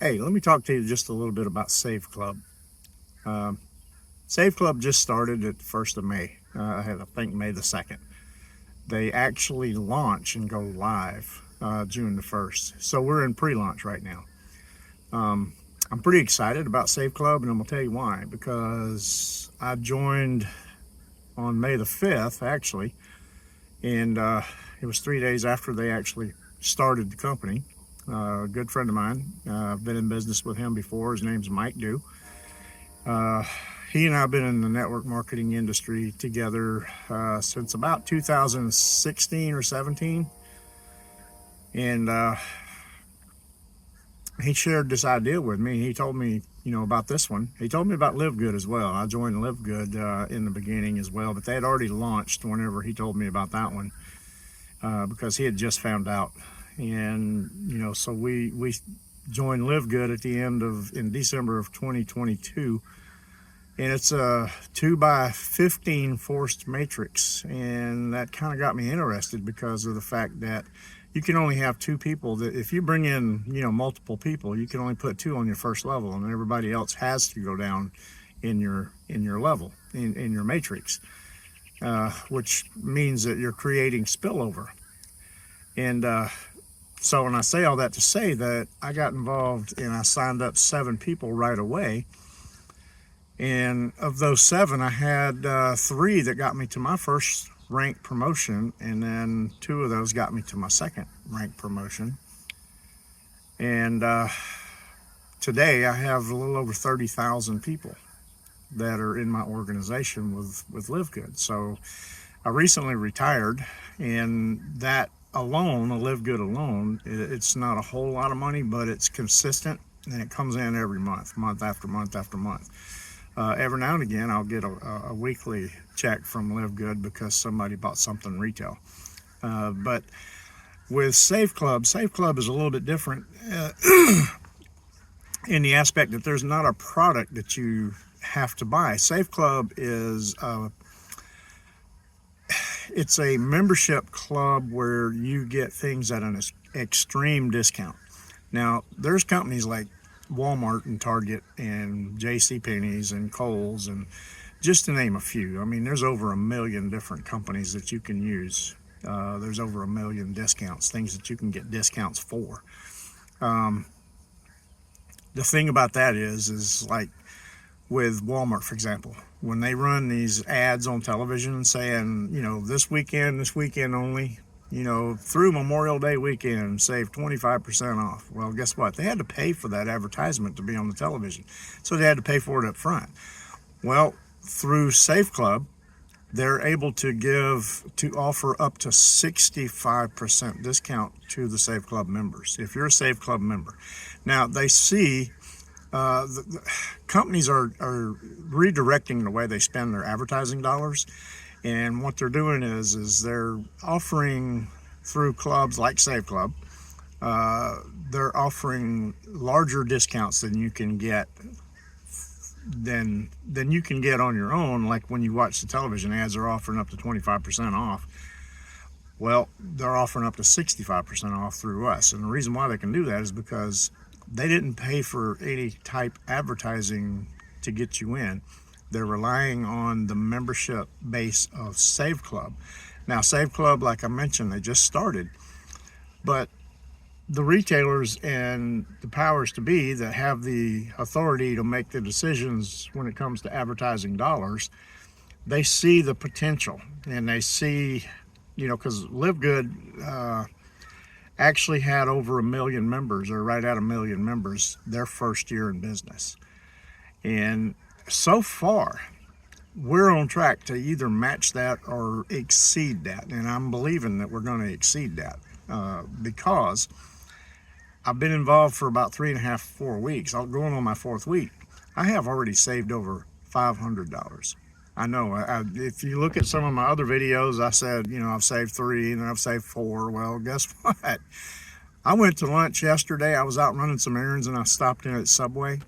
Hey, let me talk to you just a little bit about Save Club. Um, Save Club just started at the 1st of May. I think May the 2nd. They actually launch and go live June the 1st. So we're in pre-launch right now. Um, I'm pretty excited about Save Club, and I'm going to tell you why. Because I joined on May the 5th, actually, and it was 3 days after they actually started the company. A good friend of mine, I've been in business with him before. His name's Mike Dew. Uh, he and I have been in the network marketing industry together since about 2016 or 17. And he shared this idea with me. He told me, about this one. He told me about Live Good as well. I joined Live Good in the beginning as well, but they had already launched whenever he told me about that one because he had just found out. And, so we joined Live Good in December of 2022. And it's a 2x15 forced matrix. And that kind of got me interested because of the fact that you can only have two people. That if you bring in, multiple people, you can only put two on your first level, and everybody else has to go down in your level, in your matrix, which means that you're creating spillover. And so when I say all that to say that I got involved and I signed up 7 people right away. And of those 7, I had 3 that got me to my first rank promotion, and then 2 of those got me to my second rank promotion. And today I have a little over 30,000 people that are in my organization with Live Good. So I recently retired, and that alone, a Live Good alone, it's not a whole lot of money, but it's consistent, and it comes in every month after month after month. Every now and again, I'll get a weekly check from Live Good because somebody bought something retail. But with Save Club is a little bit different in the aspect that there's not a product that you have to buy. Save Club is it's a membership club where you get things at an extreme discount. Now, there's companies like Walmart and Target and JCPenney's and Kohl's, and just to name a few. I mean, there's over 1 million different companies that you can use. There's over 1 million discounts, things that you can get discounts for. The thing about that is like with Walmart, for example, when they run these ads on television saying, this weekend only, through Memorial Day weekend, save 25% off. Well, guess what? They had to pay for that advertisement to be on the television. So they had to pay for it up front. Well, through Save Club, they're able to offer up to 65% discount to the Save Club members, if you're a Save Club member. Now, they see the companies are redirecting the way they spend their advertising dollars. And what they're doing is they're offering through clubs like Save Club, they're offering larger discounts than you can get on your own. Like when you watch the television ads, they're offering up to 25% off. Well, they're offering up to 65% off through us. And the reason why they can do that is because they didn't pay for any type advertising to get you in. They're relying on the membership base of Save Club. Now, Save Club, like I mentioned, they just started, but the retailers and the powers to be that have the authority to make the decisions when it comes to advertising dollars, they see the potential, and they see, because Live Good actually had over 1 million members, or right at 1 million members, their first year in business. And so far, we're on track to either match that or exceed that. And I'm believing that we're going to exceed that because I've been involved for about 3.5, 4 weeks. I'm going on my 4th week. I have already saved over $500. I know. If you look at some of my other videos, I said, I've saved 3 and then I've saved 4. Well, guess what? I went to lunch yesterday. I was out running some errands and I stopped in at Subway.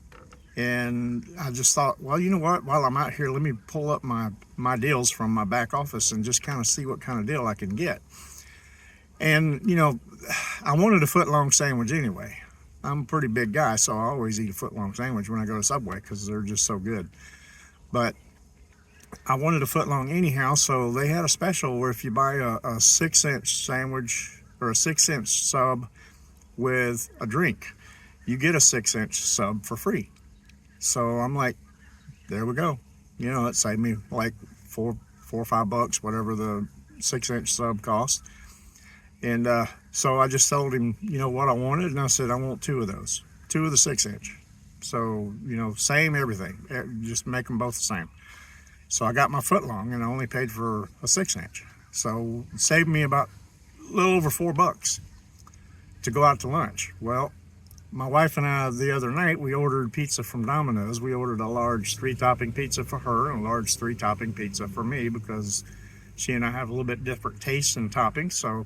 And I just thought, well, you know what? While I'm out here, let me pull up my deals from my back office and just kind of see what kind of deal I can get. And, I wanted a foot-long sandwich anyway. I'm a pretty big guy, so I always eat a foot long sandwich when I go to Subway because they're just so good. But I wanted a foot long anyhow, so they had a special where if you buy a 6-inch sandwich or a 6-inch sub with a drink, you get a 6-inch sub for free. So I'm like, there we go. You know, it saved me like four or $5, whatever the 6-inch sub cost. And so I just told him, you know, what I wanted, and I said I want 2 of those, 2 of the 6-inch. So, you know, same everything, just make them both the same. So I got my foot long, and I only paid for a 6-inch. So it saved me about a little over $4 to go out to lunch. Well, my wife and I the other night, we ordered pizza from Domino's. We ordered a large 3-topping pizza for her and a large 3-topping pizza for me because she and I have a little bit different tastes in toppings. So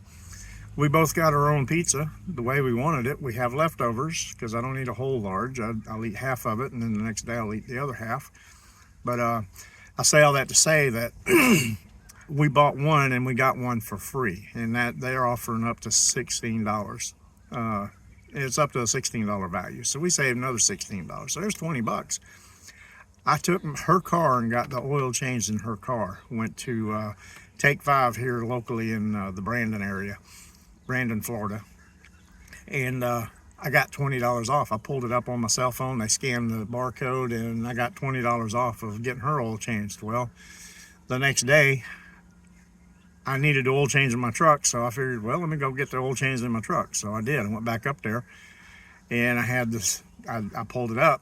we both got our own pizza the way we wanted it. We have leftovers because I don't eat a whole large. I'll eat half of it, and then the next day I'll eat the other half. But I say all that to say that we bought one and we got one for free, and that they're offering up to $16. It's up to a $16 value, so we saved another $16. So there's $20. I took her car and got the oil changed in her car. Went to Take 5 here locally in the Brandon, Florida, and I got $20 off. I pulled it up on my cell phone. They scanned the barcode, and I got $20 off of getting her oil changed. Well, the next day, I needed oil change in my truck, so I figured, well, let me go get the oil changed in my truck. So I did. I went back up there, and I had this. I pulled it up.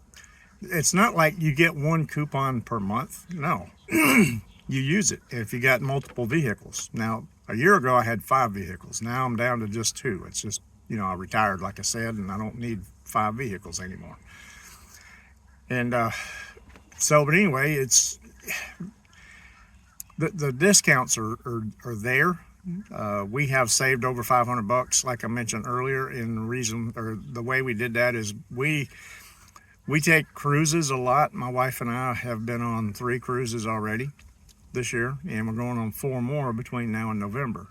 It's not like you get one coupon per month. No, you use it if you got multiple vehicles. Now, a year ago, I had 5 vehicles. Now I'm down to just 2. It's just, you know, I retired, like I said, and I don't need 5 vehicles anymore. And but anyway, it's the discounts are there. We have saved over $500, like I mentioned earlier. And the reason, or the way we did that, is we take cruises a lot. My wife and I have been on 3 cruises already this year, and we're going on 4 more between now and November.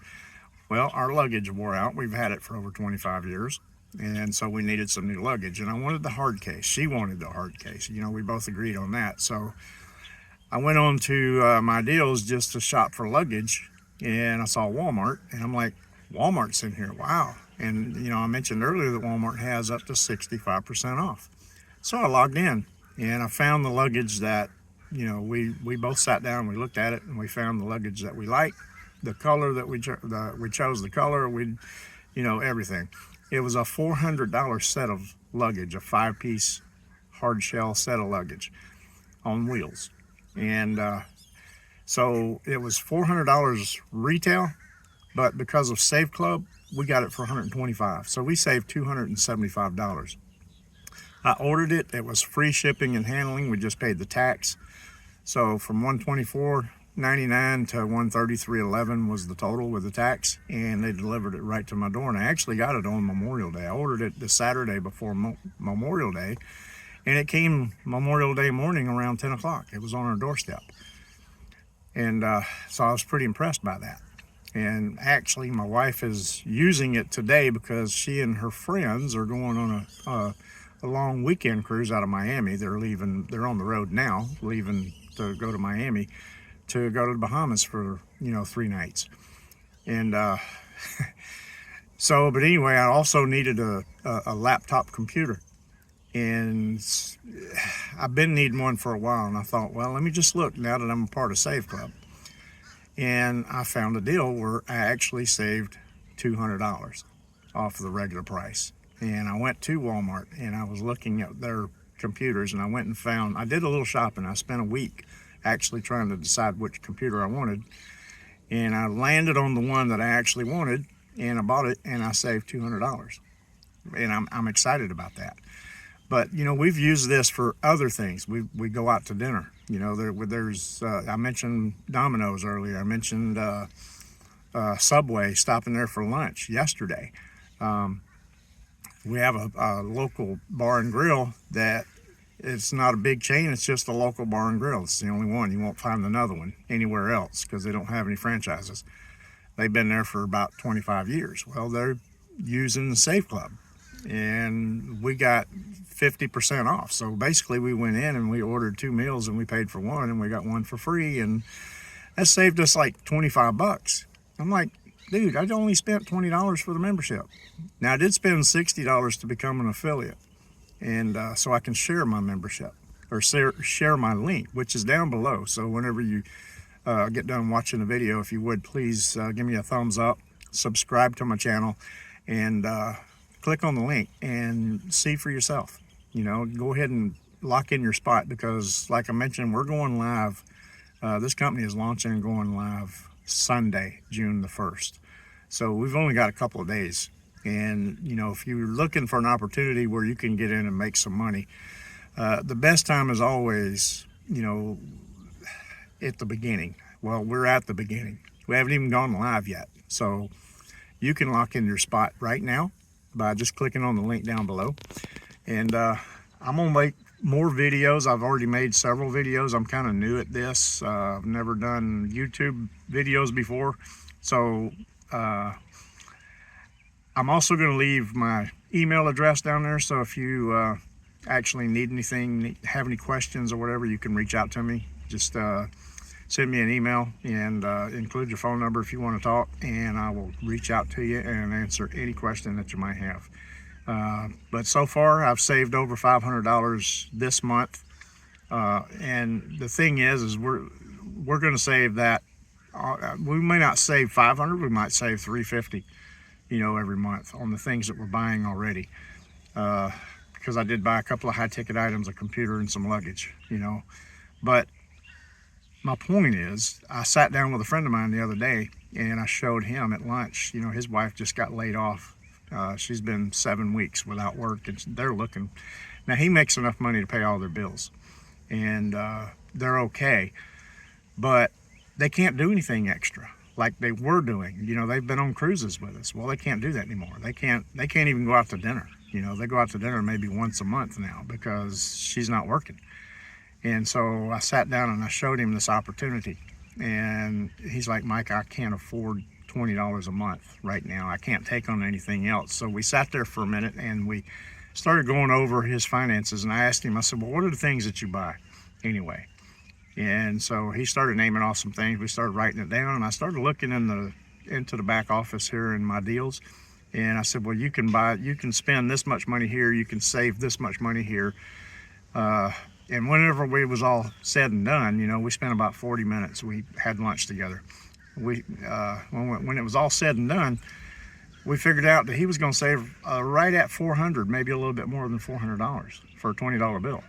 Well, our luggage wore out. We've had it for over 25 years, and so we needed some new luggage. And I wanted the hard case. She wanted the hard case. You know, we both agreed on that. So I went on to my deals just to shop for luggage, and I saw Walmart, and I'm like, Walmart's in here. Wow. And, you know, I mentioned earlier that Walmart has up to 65% off. So I logged in, and I found the luggage that, you know, we both sat down, we looked at it, and we found the luggage that we liked, the color that we chose, the color, you know, everything. It was a $400 set of luggage, a 5-piece hard shell set of luggage on wheels. And so it was $400 retail, but because of Save Club, we got it for $125. So we saved $275. I ordered it. It was free shipping and handling. We just paid the tax. So from $124.99 to $133.11 was the total with the tax, and they delivered it right to my door. And I actually got it on Memorial Day. I ordered it the Saturday before Memorial Day, and it came Memorial Day morning around 10 o'clock. It was on our doorstep. And so I was pretty impressed by that. And actually, my wife is using it today because she and her friends are going on a long weekend cruise out of Miami. They're on the road now, leaving to go to Miami to go to the Bahamas for, you know, 3 nights. And so, but anyway, I also needed a laptop computer. And I've been needing one for a while, and I thought, well, let me just look now that I'm a part of Save Club. And I found a deal where I actually saved $200 off the regular price. And I went to Walmart, and I was looking at their computers, and I did a little shopping. I spent a week actually trying to decide which computer I wanted, and I landed on the one that I actually wanted, and I bought it, and I saved $200. And I'm excited about that. But, you know, we've used this for other things. We go out to dinner. You know, there's I mentioned Domino's earlier. I mentioned Subway, stopping there for lunch yesterday. We have a local bar and grill that it's not a big chain. It's just a local bar and grill. It's the only one. You won't find another one anywhere else because they don't have any franchises. They've been there for about 25 years. Well, they're using the Save Club. and we got 50% off. So basically we went in and we ordered 2 meals and we paid for one and we got one for free, and that saved us like 25 bucks. I'm like, dude, I only spent $20 for the membership. Now I did spend $60 to become an affiliate, and so I can share my membership or share my link, which is down below. So whenever you get done watching the video, if you would please give me a thumbs up, subscribe to my channel, and click on the link and see for yourself. You know, go ahead and lock in your spot, because like I mentioned, we're going live. This company is launching and going live Sunday, June the 1st. So we've only got a couple of days. And, you know, if you're looking for an opportunity where you can get in and make some money, the best time is always, you know, at the beginning. Well, we're at the beginning. We haven't even gone live yet. So you can lock in your spot right now by just clicking on the link down below. And I'm gonna make more videos. I've already made several videos. I'm kind of new at this. I've never done YouTube videos before. So I'm also gonna leave my email address down there. So if you actually need anything, have any questions or whatever, you can reach out to me. Just send me an email and include your phone number if you want to talk, and I will reach out to you and answer any question that you might have. But so far I've saved over $500 this month, and the thing is we're going to save that. We may not save 500, we might save 350, you know, every month on the things that we're buying already, because I did buy a couple of high-ticket items, a computer and some luggage, you know. But my point is, I sat down with a friend of mine the other day and I showed him at lunch, you know, his wife just got laid off. She's been 7 weeks without work, and they're looking. Now, he makes enough money to pay all their bills, and they're okay, but they can't do anything extra like they were doing. You know, they've been on cruises with us. Well, they can't do that anymore. They can't even go out to dinner. You know, they go out to dinner maybe once a month now because she's not working. And so I sat down and I showed him this opportunity, and he's like, Mike, I can't afford $20 a month right now. I can't take on anything else. So we sat there for a minute and we started going over his finances, and I asked him, I said, well, what are the things that you buy anyway? And so he started naming off some things. We started writing it down, and I started looking into the back office here in my deals, and I said, well, you can spend this much money here, you can save this much money here. And whenever we was all said and done, you know, we spent about 40 minutes. We had lunch together. When it was all said and done, we figured out that he was going to save right at $400, maybe a little bit more than $400 for a $20 bill.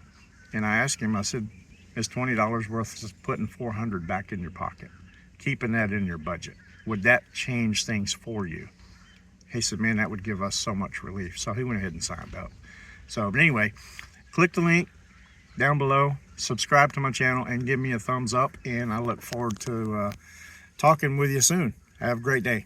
And I asked him, I said, is $20 worth putting $400 back in your pocket, keeping that in your budget? Would that change things for you? He said, man, that would give us so much relief. So he went ahead and signed up. So, but anyway, click the link down below, subscribe to my channel, and give me a thumbs up, and I look forward to talking with you soon. Have a great day.